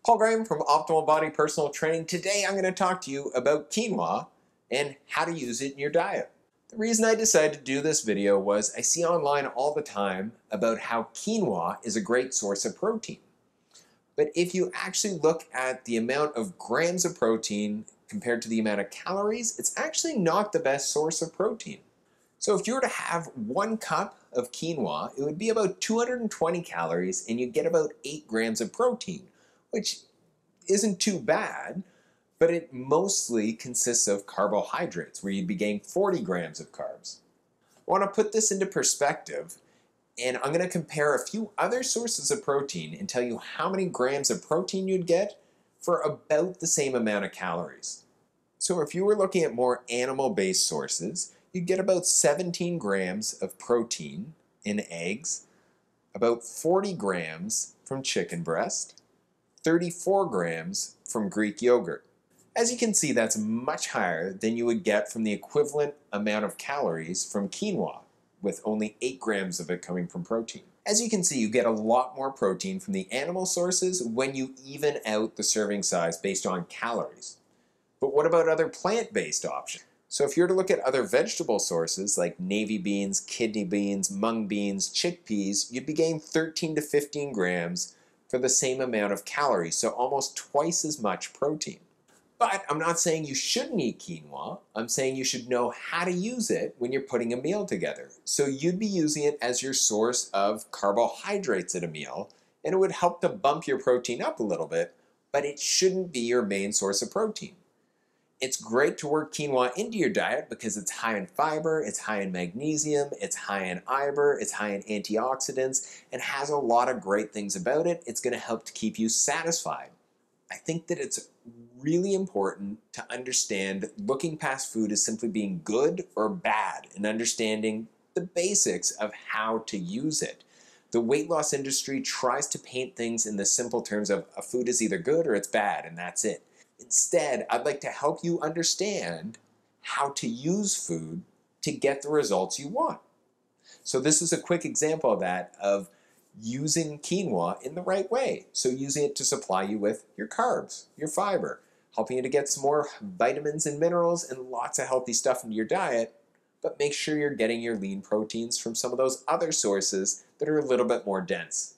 Paul Graham from Optimal Body Personal Training. Today I'm going to talk to you about quinoa and how to use it in your diet. The reason I decided to do this video was I see online all the time about how quinoa is a great source of protein. But if you actually look at the amount of grams of protein compared to the amount of calories, it's actually not the best source of protein. So if you were to have 1 cup of quinoa, it would be about 220 calories and you'd get about 8 grams of protein, which isn't too bad, but it mostly consists of carbohydrates, where you'd be getting 40 grams of carbs. I want to put this into perspective, and I'm going to compare a few other sources of protein and tell you how many grams of protein you'd get for about the same amount of calories. So if you were looking at more animal-based sources, you'd get about 17 grams of protein in eggs, about 40 grams from chicken breast, 34 grams from Greek yogurt. As you can see, that's much higher than you would get from the equivalent amount of calories from quinoa, with only 8 grams of it coming from protein. As you can see, you get a lot more protein from the animal sources when you even out the serving size based on calories. But what about other plant-based options? So if you were to look at other vegetable sources like navy beans, kidney beans, mung beans, chickpeas, you'd be getting 13 to 15 grams for the same amount of calories, so almost twice as much protein. But I'm not saying you shouldn't eat quinoa. I'm saying you should know how to use it when you're putting a meal together. So you'd be using it as your source of carbohydrates at a meal, and it would help to bump your protein up a little bit, but it shouldn't be your main source of protein. It's great to work quinoa into your diet because it's high in fiber, it's high in magnesium, it's high in fiber, it's high in antioxidants, and has a lot of great things about it. It's going to help to keep you satisfied. I think that it's really important to understand looking past food as simply being good or bad and understanding the basics of how to use it. The weight loss industry tries to paint things in the simple terms of a food is either good or it's bad, and that's it. Instead, I'd like to help you understand how to use food to get the results you want. So this is a quick example of that, of using quinoa in the right way. So using it to supply you with your carbs, your fiber, helping you to get some more vitamins and minerals and lots of healthy stuff into your diet, but make sure you're getting your lean proteins from some of those other sources that are a little bit more dense.